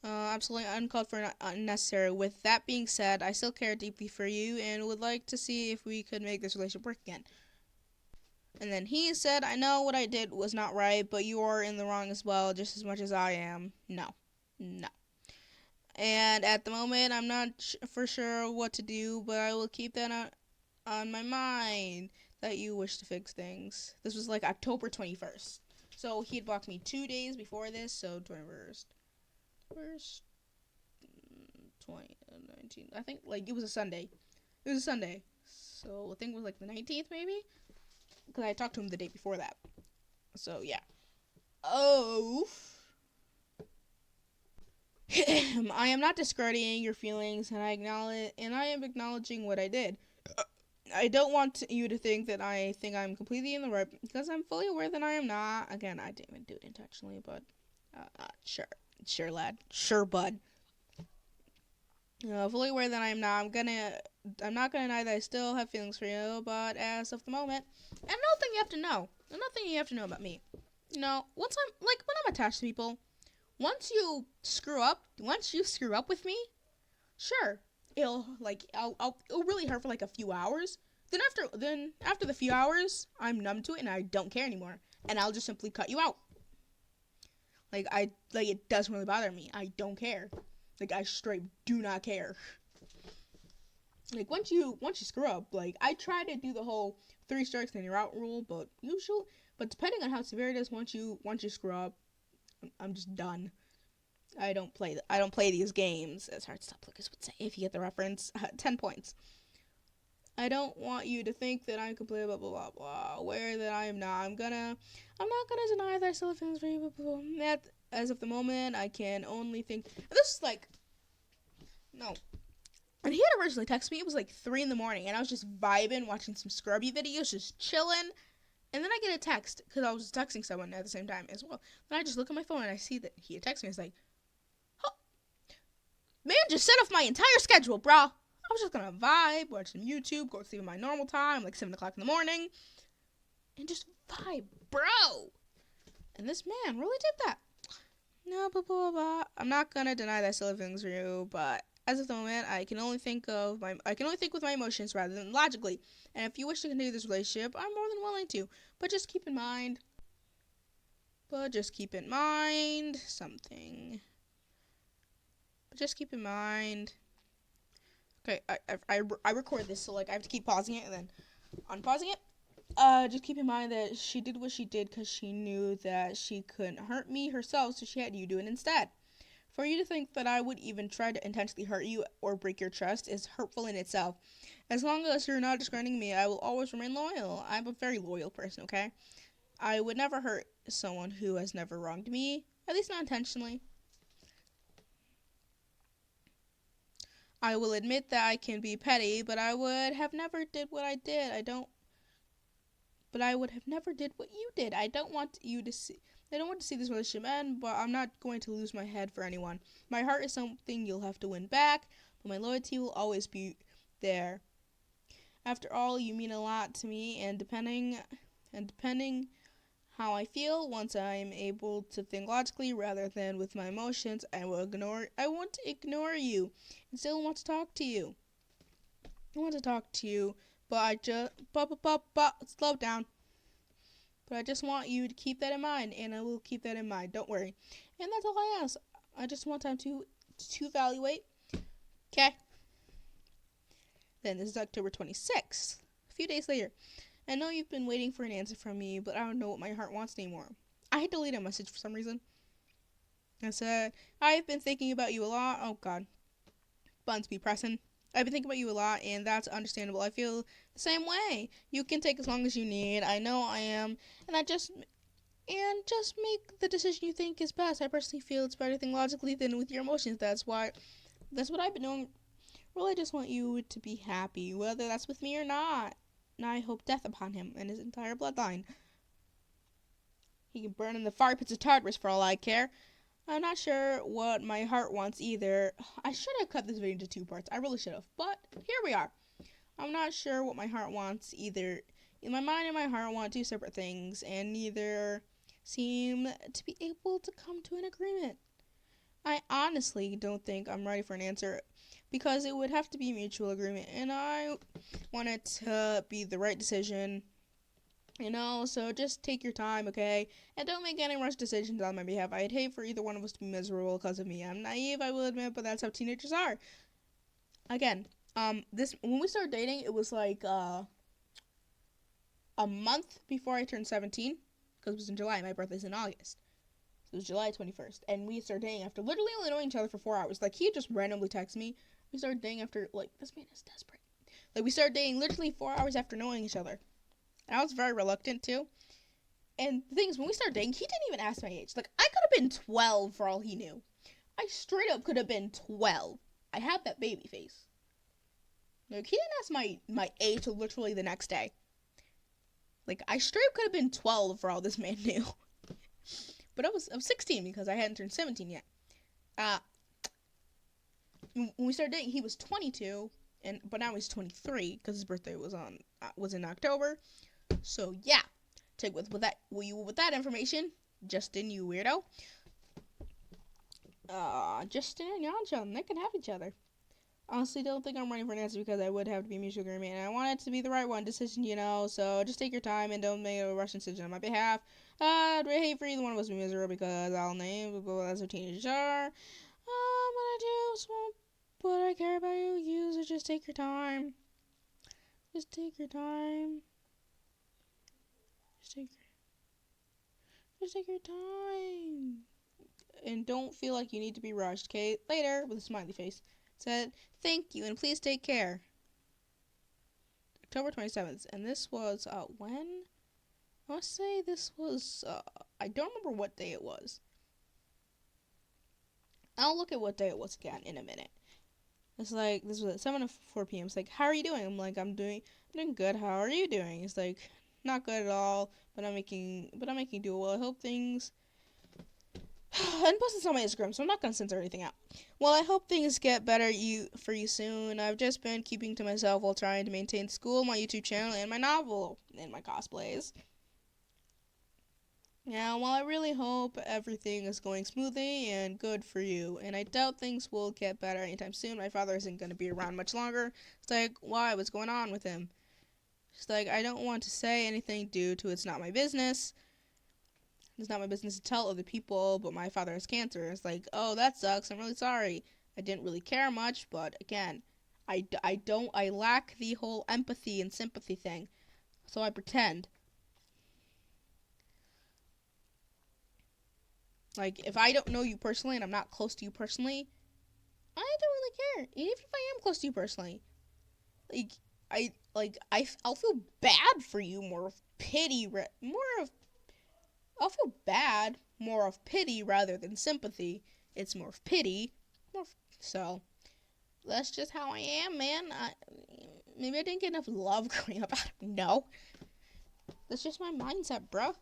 Absolutely uncalled for and unnecessary. With that being said, I still care deeply for you and would like to see if we could make this relationship work again. And then he said, I know what I did was not right, but you are in the wrong as well, just as much as I am. No. And at the moment, I'm not for sure what to do, but I will keep that on my mind that you wish to fix things. This was like October 21st. So he had blocked me 2 days before this, so 21st. 2019. I think, like, it was a Sunday. So I think it was like the 19th, maybe? Because I talked to him the day before that. So, yeah. Oh. I am not discrediting your feelings, and I am acknowledging what I did. I don't want you to think that I think I'm completely in the right, because I'm fully aware that I am not. Again, I didn't even do it intentionally, but sure, lad, sure, bud. Fully aware that I am not. I'm not gonna deny that I still have feelings for you, but as of the moment, and another thing you have to know about me. You know, when I'm attached to people, once you screw up with me, sure, it'll really hurt for like a few hours. then after the few hours, I'm numb to it and I don't care anymore, and I'll just simply cut you out. Like it doesn't really bother me. I don't care. Like I straight do not care. Like once you screw up, like I try to do the whole 3 strikes then you're out rule, but depending on how severe it is, once you screw up, I'm just done. I don't play these games, as Heartstop Lucas would say, if you get the reference. 10 points. I don't want you to think that I'm completely blah blah blah blah. Aware that I am not. I'm not gonna deny that I still have feelings for you. Blah, blah, blah. That, as of the moment, I can only think. And this is like, no. And he had originally texted me. It was like 3 in the morning, and I was just vibing, watching some scrubby videos, just chilling. And then I get a text because I was texting someone at the same time as well. Then I just look at my phone and I see that he had texted me. It's like, oh, man, just set off my entire schedule, brah. I was just gonna vibe, watch some YouTube, go to sleep at my normal time, like 7 o'clock in the morning, and just vibe, bro. And this man really did that. No, blah, blah, blah. I'm not gonna deny that I still have feelings for you, but as of the moment, I can only think with my emotions rather than logically. And if you wish to continue this relationship, I'm more than willing to. But just keep in mind something. But just keep in mind. Okay, I record this, so like I have to keep pausing it and then unpausing it. Just keep in mind that she did what she did because she knew that she couldn't hurt me herself, so she had you do it instead. For you to think that I would even try to intentionally hurt you or break your trust is hurtful in itself. As long as you're not discrediting me, I will always remain loyal. I'm a very loyal person, okay? I would never hurt someone who has never wronged me, at least not intentionally. I will admit that I can be petty, but I would have never did what I did. But I would have never did what you did. I don't want to see this relationship end, but I'm not going to lose my head for anyone. My heart is something you'll have to win back, but my loyalty will always be there. After all, you mean a lot to me, and depending how I feel, once I'm able to think logically rather than with my emotions, I want to ignore you and still want to talk to you. But I just slow down. But I just want you to keep that in mind, and I will keep that in mind. Don't worry. And that's all I ask. I just want time to evaluate. Okay. Then this is October 26th. A few days later. I know you've been waiting for an answer from me, but I don't know what my heart wants anymore. I had deleted a message for some reason. I said, I've been thinking about you a lot. Oh, God. Buns be pressing. I've been thinking about you a lot, and that's understandable. I feel the same way. You can take as long as you need. I know I am. And just make the decision you think is best. I personally feel it's better to think logically than with your emotions. That's what I've been doing. Really, I just want you to be happy, whether that's with me or not. And I hope death upon him and his entire bloodline. He can burn in the fire pits of Tartarus for all I care. I'm not sure what my heart wants either. I should have cut this video into 2 parts. I really should have. But here we are. I'm not sure what my heart wants either. In my mind and my heart want 2 separate things, and neither seem to be able to come to an agreement. I honestly don't think I'm ready for an answer because it would have to be a mutual agreement, and I want it to be the right decision. So just take your time, okay? And don't make any rush decisions on my behalf. I'd hate for either one of us to be miserable because of me. I'm naive, I will admit, but that's how teenagers are. Again, when we started dating, it was like a month before I turned 17, because it was in July. My birthday's in August. So it was July 21st, and we started dating after literally only knowing each other for 4 hours. Like, he just randomly texted me. We started dating after, this man is desperate. Like, we started dating literally 4 hours after knowing each other. And I was very reluctant, too. And the thing is, when we started dating, he didn't even ask my age. Like, I could have been 12 for all he knew. I straight up could have been 12. I have that baby face. Like, he didn't ask my age till literally the next day. Like, I straight up could have been 12 for all this man knew. But I was 16 because I hadn't turned 17 yet. When we started dating, he was 22, but now he's 23 because his birthday was in October. So yeah, take with that information, Justin, you weirdo. Justin and Yanja, they can have each other. honestly don't think I'm running for an answer because I would have to be a mutual agreement, and I want it to be the right one decision, so just take your time and don't make a rush decision on my behalf. I'd really hate for either one of us to be miserable because I'll name people as a teenager. But I do smoke, but I care about you, so just take your time. Just take your time. Just take, just take your time. And don't feel like you need to be rushed, okay? Later, with a smiley face, said, thank you, and please take care. October 27th, and this was, when? I want to say this was, I don't remember what day it was. I'll look at what day it was again in a minute. It's like, this was at 7 to 4 p.m. It's like, how are you doing? I'm like, I'm doing good. How are you doing? It's like, not good at all, but I'm making do well. I hope things, and plus it's on my Instagram, so I'm not gonna censor anything out. Well, I hope things get better for you soon. I've just been keeping to myself while trying to maintain school, my YouTube channel, and my novel, and my cosplays. Yeah, well, I really hope everything is going smoothly and good for you, and I doubt things will get better anytime soon. My father isn't going to be around much longer. It's like, why? What's going on with him? It's like, I don't want to say anything due to it's not my business. It's not my business to tell other people, but my father has cancer. It's like, oh, that sucks. I'm really sorry. I didn't really care much, but again, I lack the whole empathy and sympathy thing, so I pretend. Like, if I don't know you personally and I'm not close to you personally, I don't really care. Even if I am close to you personally, like I'll feel bad for you, more of pity, I'll feel bad, more of pity rather than sympathy. It's more of pity, so that's just how I am, man. Maybe I didn't get enough love growing up. I don't know. That's just my mindset, bro.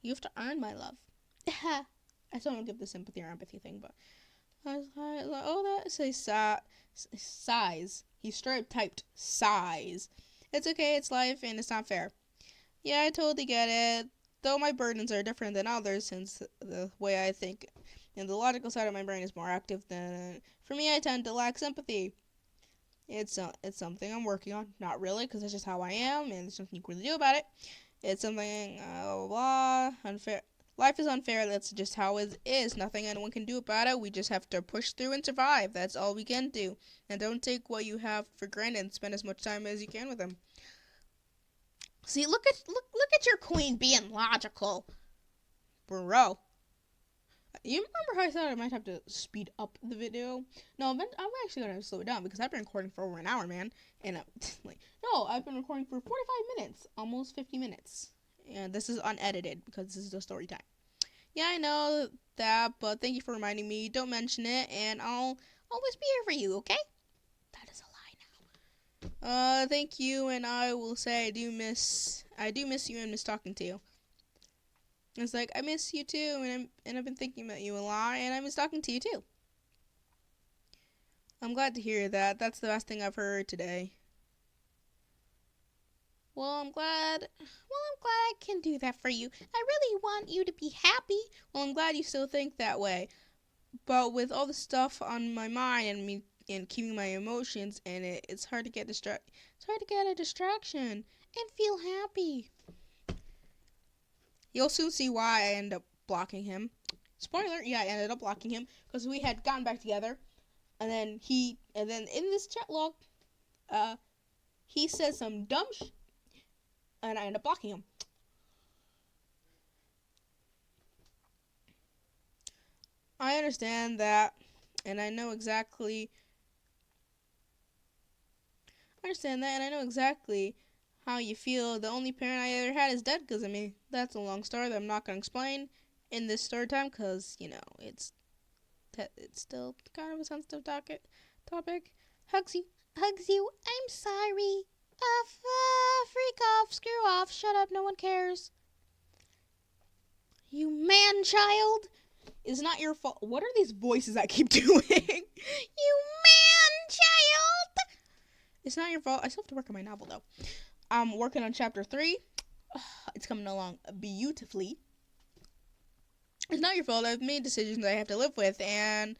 You have to earn my love. I still don't give the sympathy or empathy thing, but I was like, oh, that says size. He straight typed size. It's okay, it's life, and it's not fair. Yeah, I totally get it. Though my burdens are different than others, since the way I think and the logical side of my brain is more active than for me, I tend to lack sympathy. It's something I'm working on. Not really, because that's just how I am, and there's nothing you can really do about it. It's something, unfair. Life is unfair. That's just how it is. Nothing anyone can do about it. We just have to push through and survive. That's all we can do. And don't take what you have for granted and spend as much time as you can with them. See, look at your queen being logical, bro. You remember how I said I might have to speed up the video? No, I'm actually gonna slow it down because I've been recording for over an hour, man. And I've been recording for 45 minutes, almost 50 minutes. And this is unedited because this is the story time. Yeah, I know that, but thank you for reminding me. Don't mention it, and I'll always be here for you, okay? That is a lie now. Thank you, and I will say I do miss you and miss talking to you. It's like, I miss you too, and I've been thinking about you a lot, and I miss talking to you too. I'm glad to hear that. That's the best thing I've heard today. I'm glad I can do that for you. I really want you to be happy. Well, I'm glad you still think that way. But with all the stuff on my mind and keeping my emotions in it, it's hard to get It's hard to get a distraction and feel happy. You'll soon see why I end up blocking him. Spoiler, yeah, I ended up blocking him because we had gotten back together, and then in this chat log, he says some dumb and I end up blocking him. I understand that, and I know exactly. And I know exactly how you feel. The only parent I ever had is dead because of me. That's a long story that I'm not gonna explain in this story time because it's still kind of a sensitive topic. Hugs you. I'm sorry. Freak off. Screw off. Shut up. No one cares. You man child. It's not your fault. What are these voices I keep doing? You man child. It's not your fault. I still have to work on my novel though. I'm working on chapter 3. It's coming along beautifully. It's not your fault. I've made decisions I have to live with, and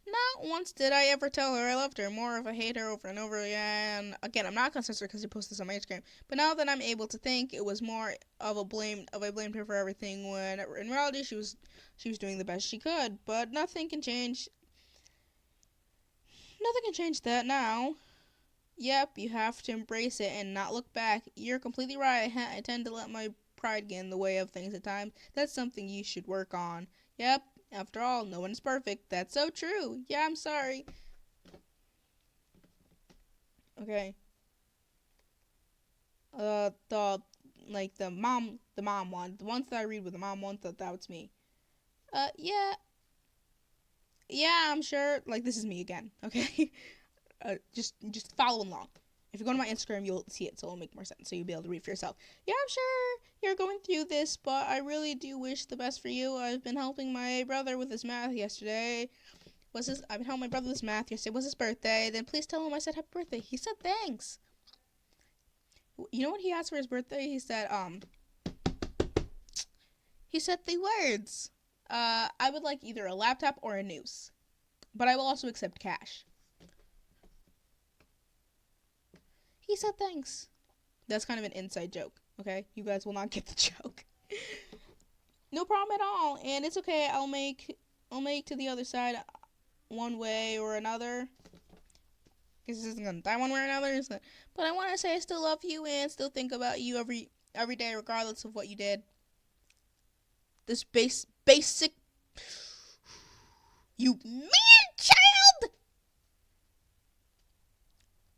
Not once did I ever tell her I loved her. More of a hate her over and over again. Again, I'm not gonna censor because you posted this on my Instagram. But now that I'm able to think, it was more of a blame. Of I blamed her for everything when in reality she was doing the best she could. But nothing can change. Nothing can change that now. Yep, you have to embrace it and not look back. You're completely right. I tend to let my pride get in the way of things at times. That's something you should work on. Yep, after all, no one's perfect. That's so true. Yeah, I'm sorry. Okay. The the mom one, the ones that I read with the mom one, that was me. Yeah, yeah, I'm sure. Like this is me again. Okay. Just follow along. If you go to my Instagram, you'll see it, so it'll make more sense. So you'll be able to read for yourself. Yeah, I'm sure you're going through this, but I really do wish the best for you. I've been helping my brother with his math yesterday. I've been helping my brother with his math yesterday. Was his birthday? Then please tell him I said happy birthday. He said thanks. You know what he asked for his birthday? He said three words. I would like either a laptop or a noose, but I will also accept cash. He said thanks. That's kind of an inside joke, okay? You guys will not get the joke. No problem at all, and it's okay. I'll make to the other side one way or another. Because this isn't gonna die one way or another, isn't it? But I want to say I still love you and still think about you every day, regardless of what you did. This basic, you man child.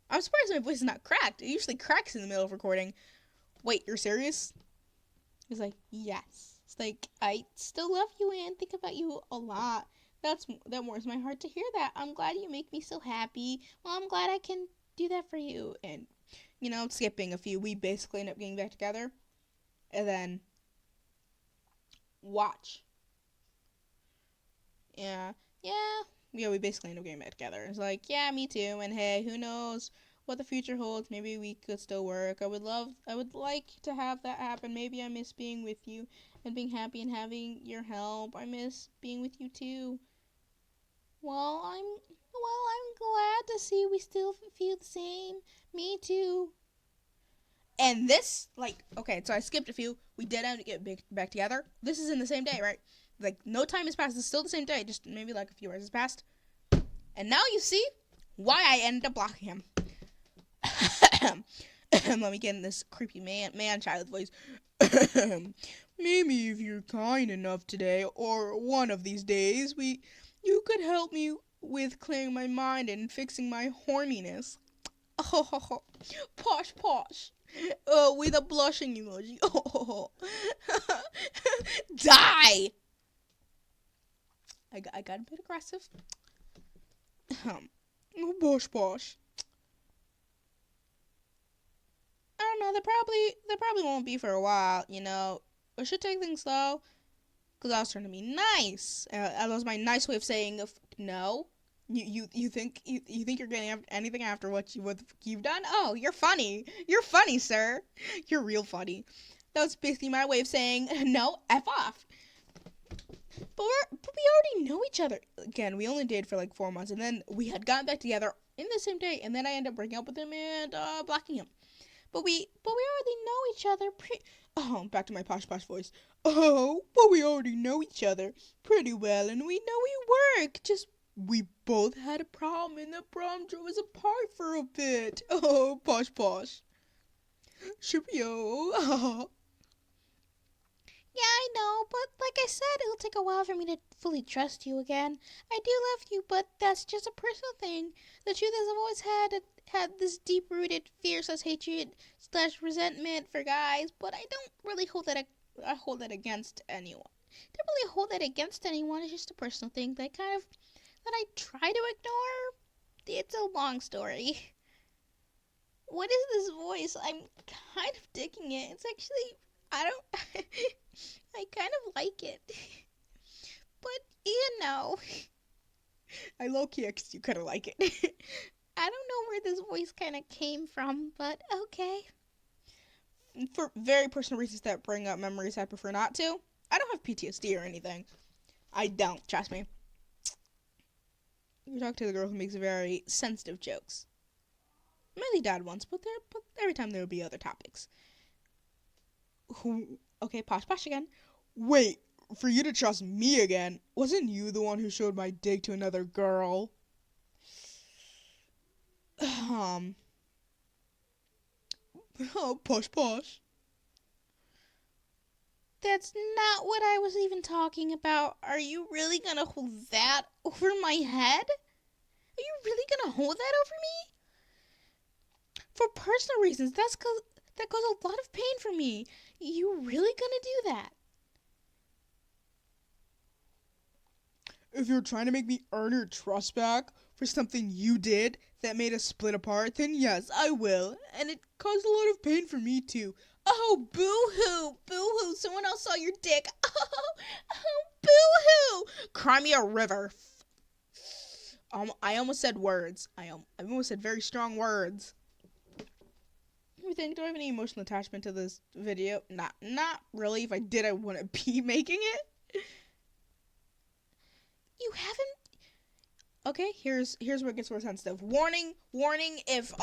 I'm surprised my voice is not cracked. It usually cracks in the middle of recording. Wait, you're serious? He's like, yes. It's like, I still love you and think about you a lot. That warms my heart to hear that. I'm glad you make me so happy. Well, I'm glad I can do that for you. And, skipping a few, we basically end up getting back together. And then, watch. Yeah. Yeah, we basically end up getting back together. It's like, yeah, me too. And hey, who knows what the future holds? Maybe we could still work. I would like to have that happen. Maybe I miss being with you and being happy and having your help. I miss being with you too. I'm glad to see we still feel the same. Me too. And this, okay, so I skipped a few. We did end up getting back together. This is in the same day, right? Like, no time has passed. It's still the same day. Just maybe like a few hours has passed. And now you see why I ended up blocking him. Let me get in this creepy man child voice. Maybe if you're kind enough today, or one of these days, you could help me with clearing my mind and fixing my horniness. Oh, posh. With a blushing emoji. Oh, die! I got a bit aggressive. Oh, posh. I don't know. They probably won't be for a while. We should take things slow. Cause I was trying to be nice. That was my nice way of saying no. You think you're getting anything after what you've done? Oh, you're funny. You're funny, sir. You're real funny. That was basically my way of saying no. F off. But we already know each other. Again, we only dated for like 4 months, and then we had gotten back together in the same day, and then I ended up breaking up with him and blocking him. But we already know each other. Oh, back to my posh voice. Oh, but we already know each other pretty well, and we know we work. Just we both had a problem, and the problem drove us apart for a bit. Oh, posh. Shipio. Yeah, I know, but like I said, it'll take a while for me to fully trust you again. I do love you, but that's just a personal thing. The truth is, I've always had this deep-rooted fear/hatred slash resentment for guys, but I don't really I hold that against anyone. I don't really hold that against anyone. It's just a personal thing that I try to ignore. It's a long story. What is this voice? I'm kind of digging it. It's actually I don't I kind of like it. But I low-key you kind of like it. I don't know where this voice kind of came from, but okay. For very personal reasons that bring up memories I prefer not to. I don't have PTSD or anything. I don't, trust me. You talk to the girl who makes very sensitive jokes. Mainly dad ones, but every time there will be other topics. Okay, posh again. Wait, for you to trust me again, wasn't you the one who showed my dick to another girl? Oh, posh. That's not what I was even talking about. Are you really gonna hold that over my head? Are you really gonna hold that over me? For personal reasons, that caused a lot of pain for me. You really gonna do that? If you're trying to make me earn your trust back for something you did that made us split apart, then yes, I will. And it caused a lot of pain for me too. Oh, boo-hoo, someone else saw your dick. Oh, boo-hoo. Cry me a river. I almost said words. I almost said very strong words. You think, do I have any emotional attachment to this video? Not really. If I did, I wouldn't be making it. You haven't. Okay, here's where it gets more sensitive. Warning, if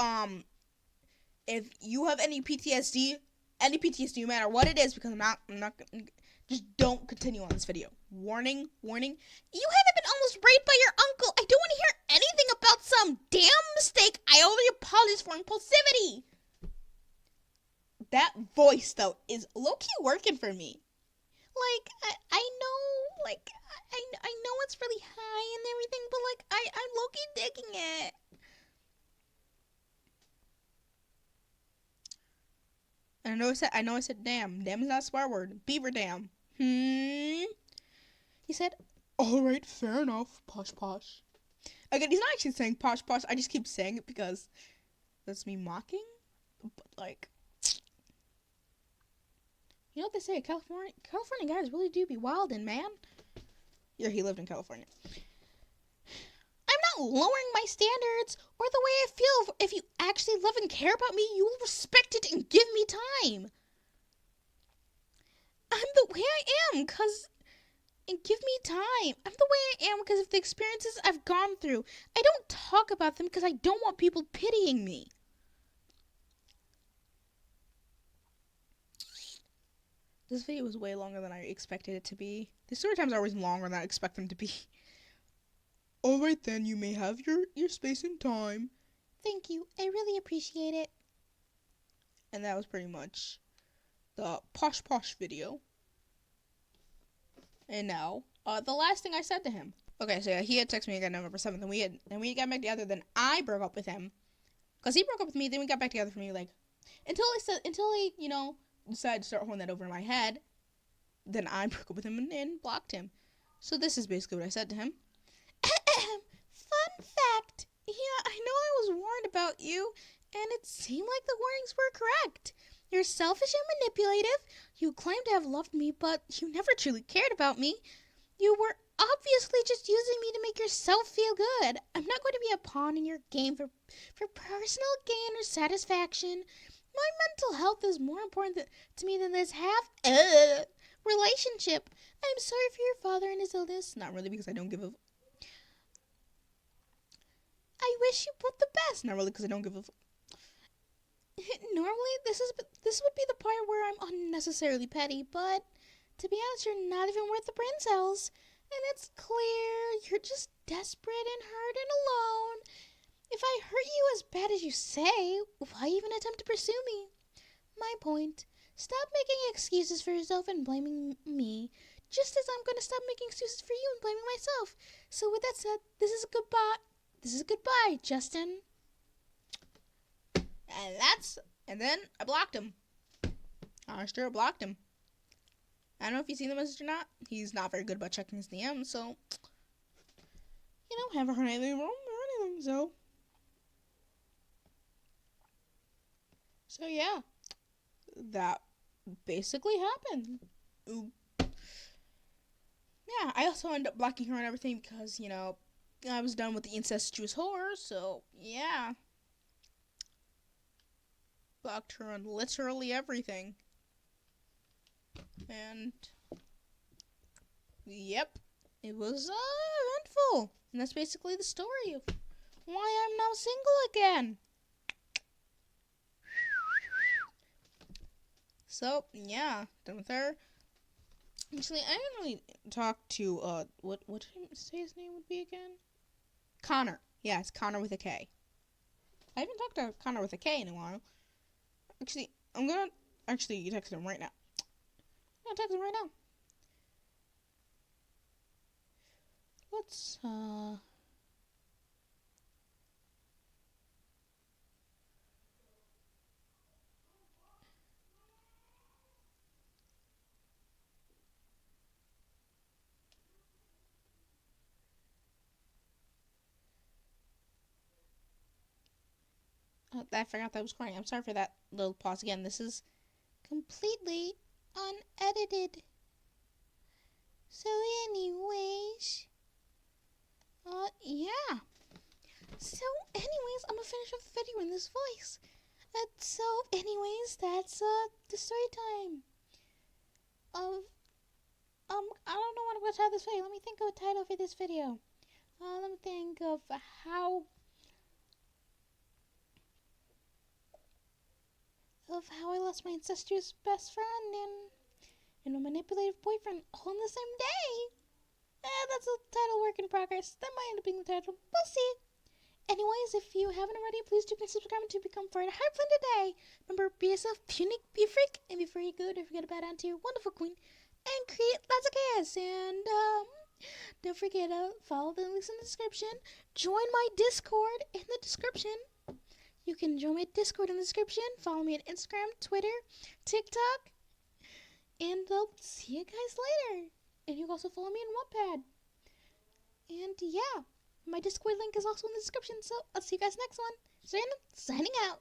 you have any PTSD, no matter what it is, because I'm not just don't continue on this video. Warning. You haven't been almost raped by your uncle. I don't want to hear anything about some damn mistake. I already apologized for impulsivity. That voice though is low-key working for me. Like, I know, like, I know it's really high and everything, but like, I'm low-key digging it. And I know I said damn. Damn is not a swear word. Beaver dam. He said, alright, fair enough, posh. Again, he's not actually saying posh. I just keep saying it because that's me mocking. But like, you know what they say, California guys really do be wildin', man. Yeah, he lived in California. I'm not lowering my standards or the way I feel. If you actually love and care about me, you will respect it and give me time. I'm the way I am, and give me time. I'm the way I am because of the experiences I've gone through. I don't talk about them because I don't want people pitying me. This video was way longer than I expected it to be. The story times are always longer than I expect them to be. Alright then, you may have your space and time. Thank you. I really appreciate it. And that was pretty much the posh video. And now, the last thing I said to him. Okay, so yeah, he had texted me again November 7th, and we got back together. Then I broke up with him, cause he broke up with me. Then we got back together for me, like until he decided to start holding that over my head. Then I broke up with him and blocked him. So this is basically what I said to him. Fun fact. Yeah, I know I was warned about you, and it seemed like the warnings were correct. You're selfish and manipulative. You claim to have loved me, but you never truly cared about me. You were obviously just using me to make yourself feel good. I'm not going to be a pawn in your game for personal gain or satisfaction. My mental health is more important to me than this relationship. I'm sorry for your father and his illness. Not really, because I don't give a. I wish you both the best. Not really, because I don't give a. Normally, this would be the part where I'm unnecessarily petty, but to be honest, you're not even worth the brain cells. And it's clear you're just desperate and hurt and alone. If I hurt you as bad as you say, why even attempt to pursue me? My point. Stop making excuses for yourself and blaming me, just as I'm going to stop making excuses for you and blaming myself. So with that said, this is goodbye, Justin. And then I blocked him. I sure blocked him. I don't know if you've seen the message or not. He's not very good about checking his DMs, so haven't heard anything wrong or anything, so yeah. That basically happened. Ooh. Yeah, I also ended up blocking her and everything because, I was done with the incestuous horror, so yeah. Blocked her on literally everything. And yep. it was eventful. And that's basically the story of why I'm now single again. So, yeah, done with her. Actually, I didn't really talk to, what did I say his name would be again? Connor. Yeah, it's Connor with a K. I haven't talked to Connor with a K in a while. Actually, I'm gonna text him right now. I'm gonna text him right now. Let's, oh, I forgot that I was recording. I'm sorry for that little pause again. This is Completely unedited. So, anyways, yeah. So, anyways, I'm gonna finish off the video in this voice. So, anyways, that's the story time of I don't know what I'm gonna title this video. Let me think of a title for this video. Let me think of how I lost my incestuous best friend and a manipulative boyfriend all in the same day. That's a title work in progress. That might end up being the title. We'll see. Anyways, if you haven't already, please do consider subscribing to become part of Hype Fun today. Remember, be yourself, be unique, be a freak, and before you go, don't forget to bow down to your wonderful queen and create lots of chaos. And don't forget to follow the links in the description. Join my Discord in the description. You can join my Discord in the description. Follow me on Instagram, Twitter, TikTok, and I'll see you guys later. And you can also follow me on Wattpad. And yeah, my Discord link is also in the description. So I'll see you guys next one. Zareena, signing out.